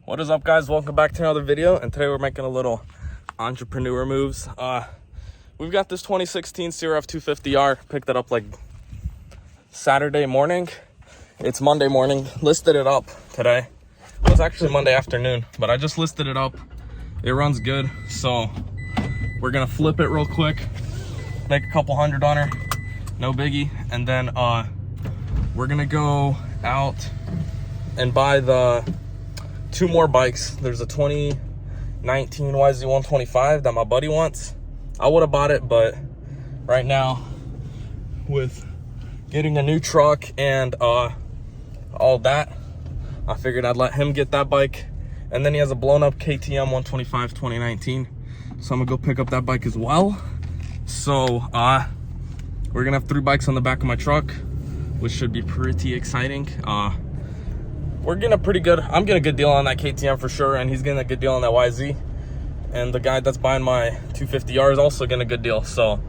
What is up, guys? Welcome back to another video, and today we're making a little entrepreneur moves. We've got this 2016 CRF 250R. Picked it up like Saturday morning. It's Monday morning. Listed it up today. It was actually Monday afternoon, but I just listed it up. It runs good, so we're gonna flip it real quick, make a couple hundred on her, no biggie, and then we're gonna go out and buy the two more bikes. There's a 2019 YZ125 that my buddy wants. I would have bought it, but right now with getting a new truck and all that, I figured I'd let him get that bike. And then he has a blown up KTM 125 2019, so I'm gonna go pick up that bike as well. So we're gonna have 3 bikes on the back of my truck, which should be pretty exciting. We're getting a pretty good, I'm getting a good deal on that KTM for sure, and he's getting a good deal on that YZ. And the guy that's buying my 250R is also getting a good deal. So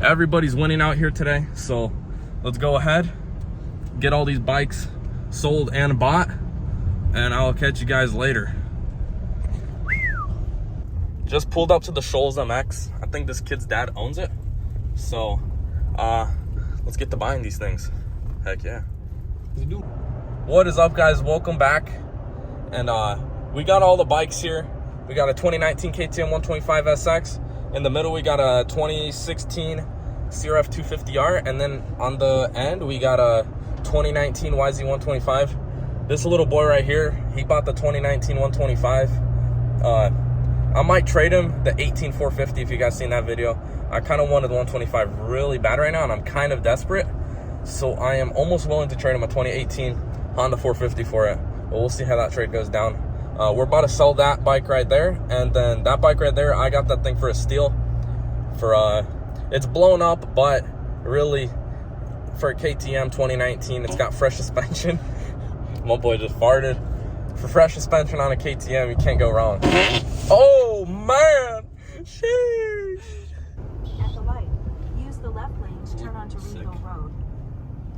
everybody's winning out here today. So let's go ahead, get all these bikes sold and bought, and I'll catch you guys later. Just pulled up to the Shoals MX. I think this kid's dad owns it. So let's get to buying these things. Heck yeah. What is up, guys? Welcome back. And we got all the bikes here. We got a 2019 KTM 125 SX. In the middle, we got a 2016 CRF 250R. And then on the end, we got a 2019 YZ 125. This little boy right here, he bought the 2019 125. I might trade him the 18 450 if you guys seen that video. I kind of wanted the 125 really bad right now, and I'm kind of desperate. So I am almost willing to trade him a 2018 Honda 450 for it, but we'll see how that trade goes down. We're about to sell that bike right there, and then that bike right there, I got that thing for a steal. For it's blown up, but really for a KTM 2019, it's got fresh suspension. My boy just farted. For fresh suspension on a KTM, you can't go wrong. Oh man, sheesh. At the light, use the left lane to turn onto Regal Road.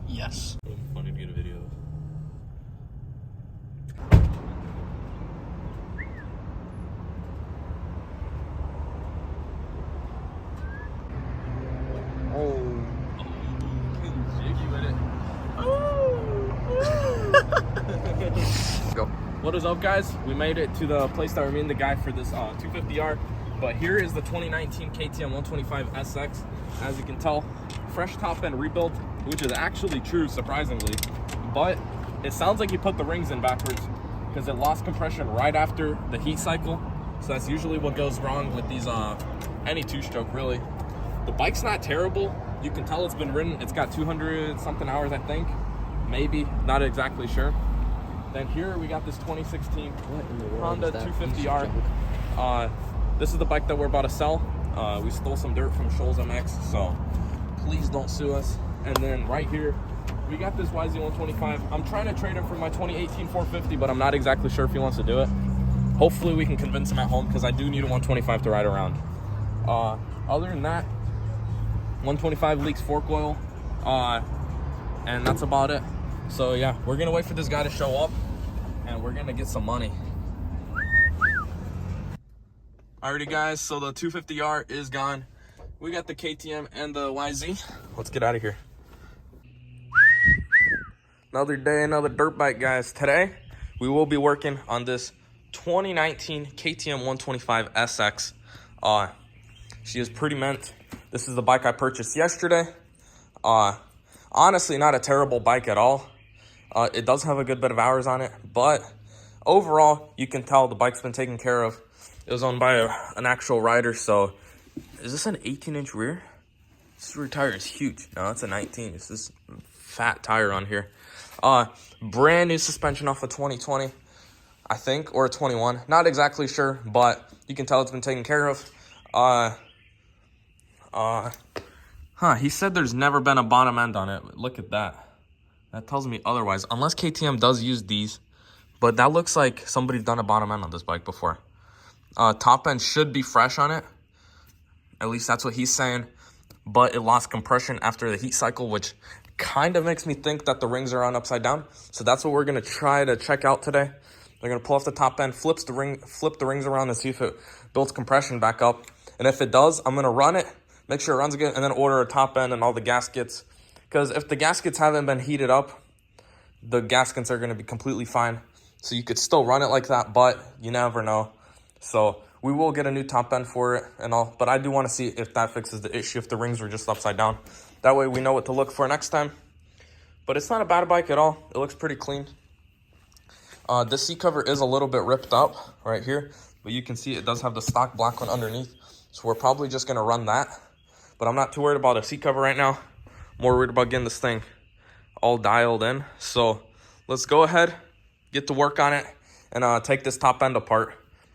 Yes. Funny to get a video. Go. What is up, guys? We made it to the place that we're meeting the guy for this 250R. But here is the 2019 KTM 125 SX. As you can tell, fresh top end rebuild, which is actually true, surprisingly. But it sounds like he put the rings in backwards because it lost compression right after the heat cycle. So that's usually what goes wrong with these any two-stroke, really. The bike's not terrible. You can tell it's been ridden. It's got 200 something hours, I think. Maybe, not exactly sure. Then here we got this 2016 Honda 250R. This is the bike that we're about to sell. We stole some dirt from Shoals MX, so please don't sue us. And then right here, we got this YZ125. I'm trying to trade him for my 2018 450, but I'm not exactly sure if he wants to do it. Hopefully we can convince him at home, because I do need a 125 to ride around. Other than that, 125 leaks fork oil, and that's about it. So yeah, we're gonna wait for this guy to show up, and we're gonna get some money. Alrighty, guys, so the 250R is gone. We got the KTM and the YZ. Let's get out of here. Another day, another dirt bike, guys. Today, we will be working on this 2019 KTM 125 SX. She is pretty mint. This is the bike I purchased yesterday. Honestly, not a terrible bike at all. It does have a good bit of hours on it, but overall, you can tell the bike's been taken care of. It was owned by an actual rider. So is this an 18-inch rear? This rear tire is huge. No, it's a 19. It's this fat tire on here. Brand new suspension off of 2020, I think, or 21. Not exactly sure, but you can tell it's been taken care of. He said there's never been a bottom end on it. Look at that. That tells me otherwise, unless KTM does use these, but that looks like somebody's done a bottom end on this bike before. Top end should be fresh on it. At least that's what he's saying, but it lost compression after the heat cycle, which kind of makes me think that the rings are on upside down. So that's what we're gonna try to check out today. They're gonna pull off the top end, flip the rings around and see if it builds compression back up. And if it does, I'm gonna run it, make sure it runs again, and then order a top end and all the gaskets. Because if the gaskets haven't been heated up, the gaskets are gonna be completely fine. So you could still run it like that, but you never know. So we will get a new top end for it and all, but I do want to see if that fixes the issue, if the rings were just upside down. That way we know what to look for next time. But it's not a bad bike at all. It looks pretty clean. This seat cover is a little bit ripped up right here, but you can see it does have the stock black one underneath. So we're probably just gonna run that. But I'm not too worried about a seat cover right now. More worried about getting this thing all dialed in. So let's go ahead, get to work on it, and take this top end apart.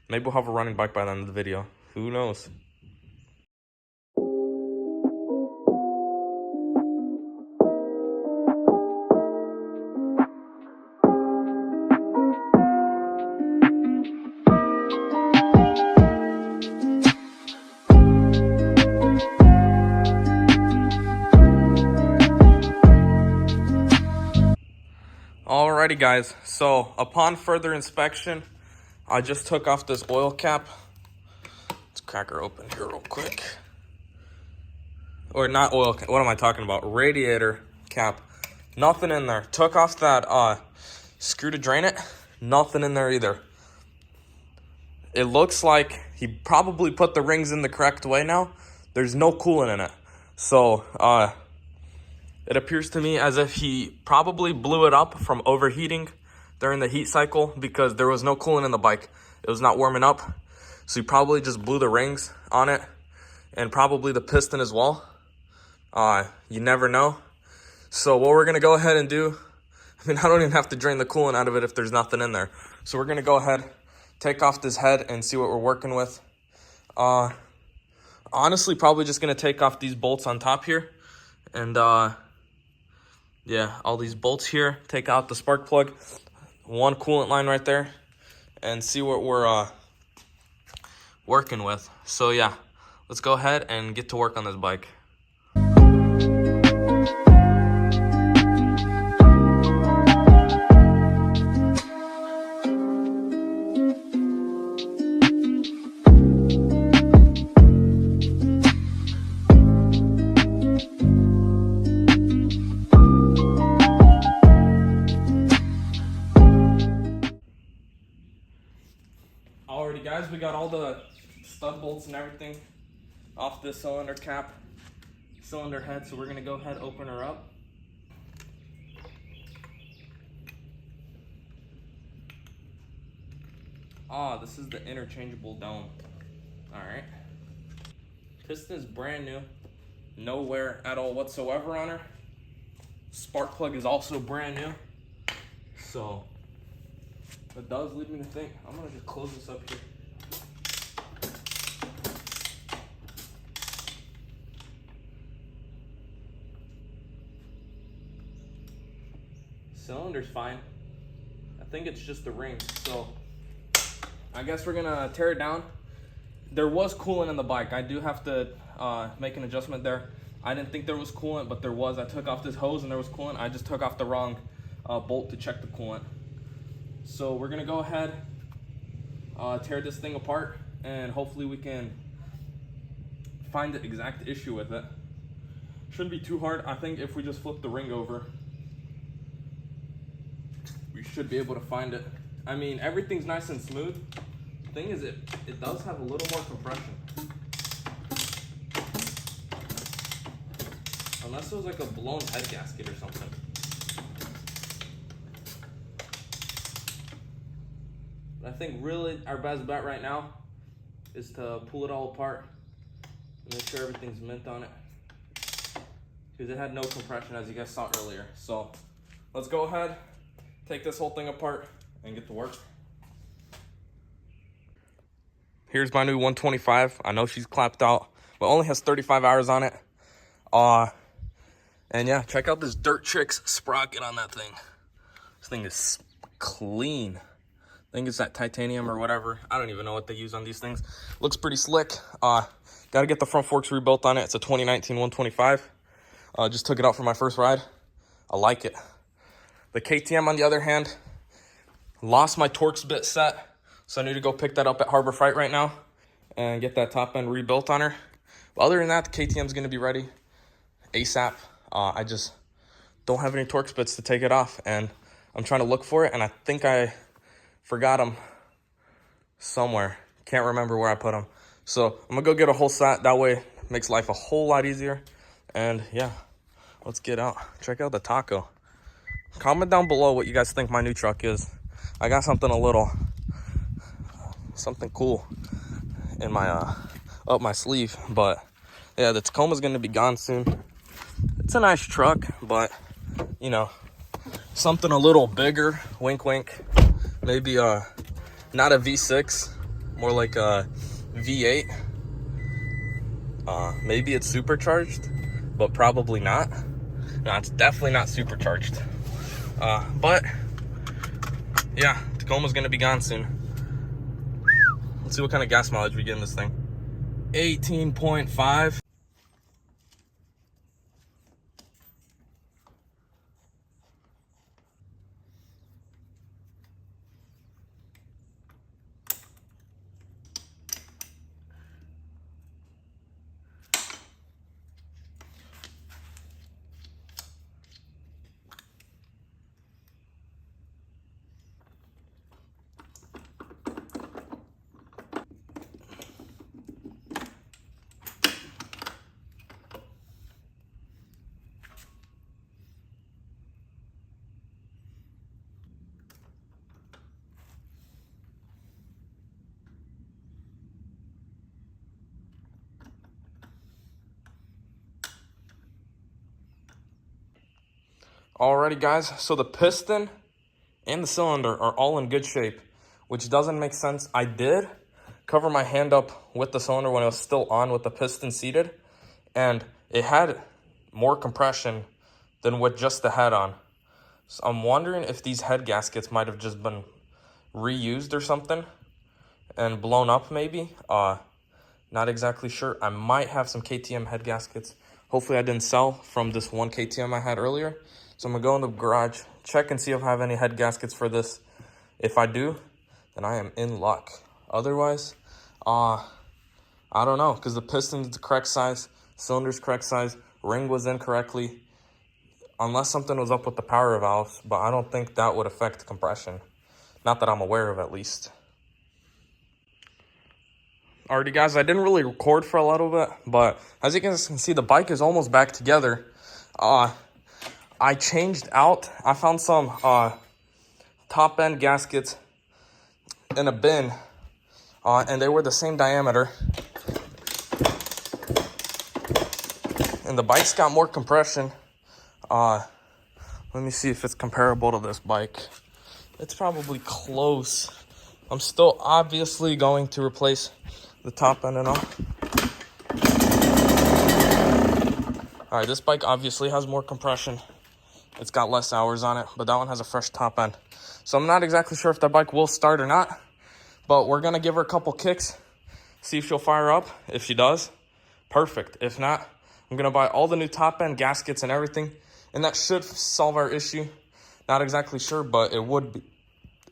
Maybe we'll have a running bike by the end of the video. Who knows? Alrighty guys, so upon further inspection, I just took off this oil cap. Let's crack her open here real quick. Or not oil cap, what am I talking about? Radiator cap. Nothing in there. Took off that screw to drain it. Nothing in there either. It looks like he probably put the rings in the correct way now. There's no coolant in it. So it appears to me as if he probably blew it up from overheating during the heat cycle because there was no coolant in the bike. It was not warming up. So he probably just blew the rings on it and probably the piston as well. You never know. So what we're gonna go ahead and do, I mean, I don't even have to drain the coolant out of it if there's nothing in there. So we're gonna go ahead, take off this head and see what we're working with. Honestly, probably just gonna take off these bolts on top here and yeah, all these bolts here, take out the spark plug, one coolant line right there, and see what we're working with. So yeah, let's go ahead and get to work on this bike. Alrighty guys, we got all the stud bolts and everything off this cylinder cap, cylinder head, so we're gonna go ahead and open her up. This is the interchangeable dome. Alright. Piston is brand new. No wear at all whatsoever on her. Spark plug is also brand new. So it does lead me to think, I'm gonna just close this up here. Cylinder's fine. I think it's just the rings. So I guess we're gonna tear it down. There was coolant in the bike. I do have to make an adjustment there. I didn't think there was coolant, but there was. I took off this hose and there was coolant. I just took off the wrong bolt to check the coolant. So we're gonna go ahead, tear this thing apart, and hopefully we can find the exact issue with it. Shouldn't be too hard. I think if we just flip the ring over, we should be able to find it. I mean, everything's nice and smooth. The thing is, it does have a little more compression. Unless it was like a blown head gasket or something. I think really our best bet right now is to pull it all apart and make sure everything's mint on it, because it had no compression as you guys saw earlier. So let's go ahead, take this whole thing apart and get to work. Here's my new 125. I know she's clapped out, but only has 35 hours on it. And yeah, check out this Dirt Tricks sprocket on that thing. This thing is clean. I think it's that titanium or whatever. I don't even know what they use on these things. Looks pretty slick. Gotta get the front forks rebuilt on it. It's a 2019 125. Just took it out for my first ride. I like it. The KTM, on the other hand, lost my Torx bit set, so I need to go pick that up at Harbor Freight right now and get that top end rebuilt on her. But other than that, the KTM is going to be ready ASAP. I just don't have any Torx bits to take it off, and I'm trying to look for it, and I think I forgot them somewhere. Can't remember where I put them. So I'm gonna go get a whole set. That way it makes life a whole lot easier. And yeah, let's get out. Check out the taco. Comment down below what you guys think my new truck is. I got something something cool in my up my sleeve. But yeah, the Tacoma's gonna be gone soon. It's a nice truck, but you know, something a little bigger. Wink wink. Maybe not a V6, more like a V8. Maybe it's supercharged, but probably not. No, it's definitely not supercharged. But yeah, Tacoma's gonna be gone soon. Let's see what kind of gas mileage we get in this thing. 18.5. Alrighty guys, so the piston and the cylinder are all in good shape, which doesn't make sense. I did cover my hand up with the cylinder when it was still on with the piston seated, and it had more compression than with just the head on. So I'm wondering if these head gaskets might have just been reused or something and blown up maybe. Not exactly sure. I might have some KTM head gaskets. Hopefully I didn't sell from this one KTM I had earlier. So I'm gonna go in the garage, check and see if I have any head gaskets for this. If I do, then I am in luck. Otherwise, I don't know, because the piston's the correct size, cylinder's correct size, ring was in correctly, unless something was up with the power valves, but I don't think that would affect compression. Not that I'm aware of, at least. Alrighty guys, I didn't really record for a little bit, but as you guys can see, the bike is almost back together. I changed out, I found some top end gaskets in a bin, and they were the same diameter. And the bike's got more compression. Let me see if it's comparable to this bike. It's probably close. I'm still obviously going to replace the top end and all. All right, this bike obviously has more compression. It's got less hours on it, but that one has a fresh top end. So I'm not exactly sure if that bike will start or not, but we're gonna give her a couple kicks, see if she'll fire up. If she does, perfect. If not, I'm gonna buy all the new top end gaskets and everything, and that should solve our issue. Not exactly sure, but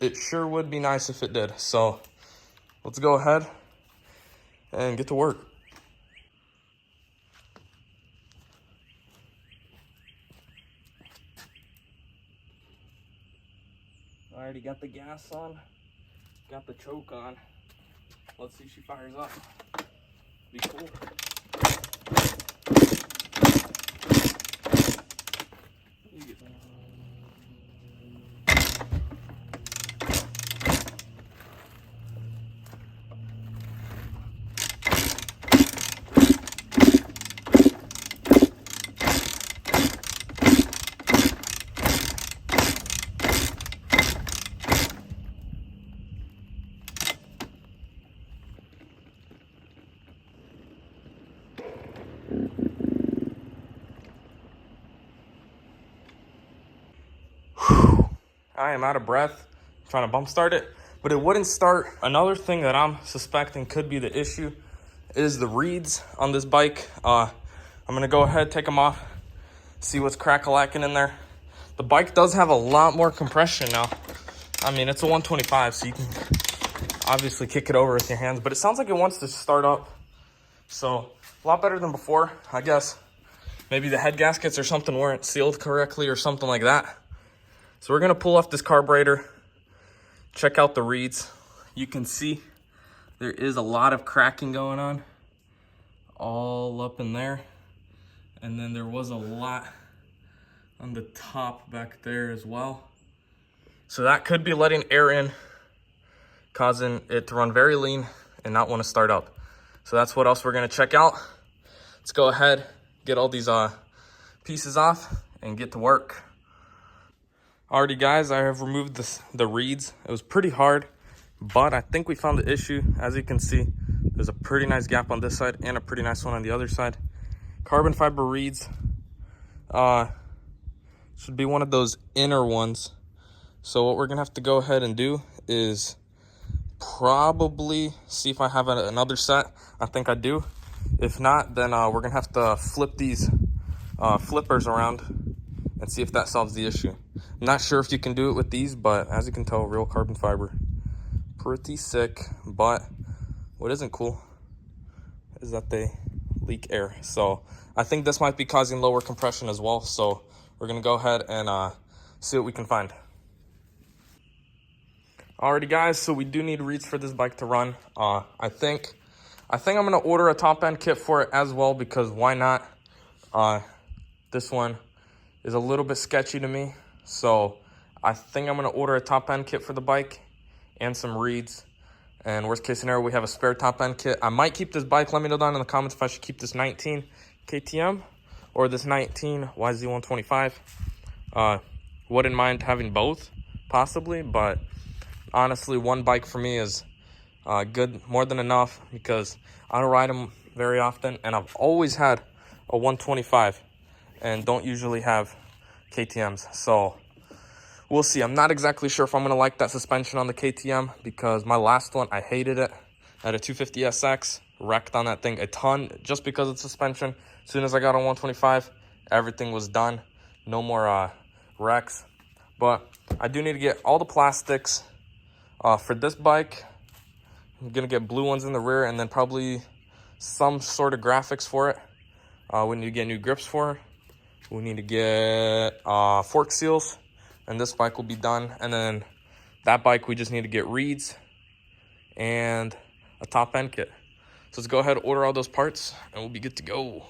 it sure would be nice if it did. So let's go ahead and get to work. I already got the gas on, got the choke on. Let's see if she fires up. Be cool. I am out of breath trying to bump start it, but it wouldn't start. Another thing that I'm suspecting could be the issue is the reeds on this bike. I'm gonna go ahead, take them off, see what's crack-a-lacking in there. The bike does have a lot more compression now. I mean, it's a 125, so you can obviously kick it over with your hands, but it sounds like it wants to start up. So a lot better than before. I guess maybe the head gaskets or something weren't sealed correctly or something like that. So we're gonna pull off this carburetor, check out the reeds. You can see there is a lot of cracking going on all up in there. And then there was a lot on the top back there as well. So that could be letting air in, causing it to run very lean and not want to start up. So that's what else we're gonna check out. Let's go ahead, get all these pieces off and get to work. Alrighty guys, I have removed the reeds. It was pretty hard, but I think we found the issue. As you can see, there's a pretty nice gap on this side and a pretty nice one on the other side. Carbon fiber reeds should be one of those inner ones. So what we're gonna have to go ahead and do is probably see if I have another set. I think I do. If not, then we're gonna have to flip these flippers around and see if that solves the issue. I'm not sure if you can do it with these, but as you can tell, real carbon fiber. Pretty sick, but what isn't cool is that they leak air. So I think this might be causing lower compression as well. So we're gonna go ahead and see what we can find. Alrighty guys, so we do need reeds for this bike to run. I think I'm gonna order a top end kit for it as well, because why not? This one is a little bit sketchy to me. So I think I'm gonna order a top end kit for the bike and some reeds. And worst case scenario, we have a spare top end kit. I might keep this bike. Let me know down in the comments if I should keep this 19 KTM or this 19 YZ125. Wouldn't mind having both, possibly, but honestly, one bike for me is good, more than enough, because I don't ride them very often, and I've always had a 125 and don't usually have KTMs. So we'll see. I'm not exactly sure if I'm gonna like that suspension on the KTM, because my last one, I hated it. I had a 250 SX, wrecked on that thing a ton just because of suspension. As soon as I got on 125, everything was done. No more wrecks. But I do need to get all the plastics for this bike. I'm gonna get blue ones in the rear, and then probably some sort of graphics for it. We need to get new grips for it. We need to get fork seals, and this bike will be done. And then that bike, we just need to get reeds and a top end kit. So let's go ahead and order all those parts, and we'll be good to go.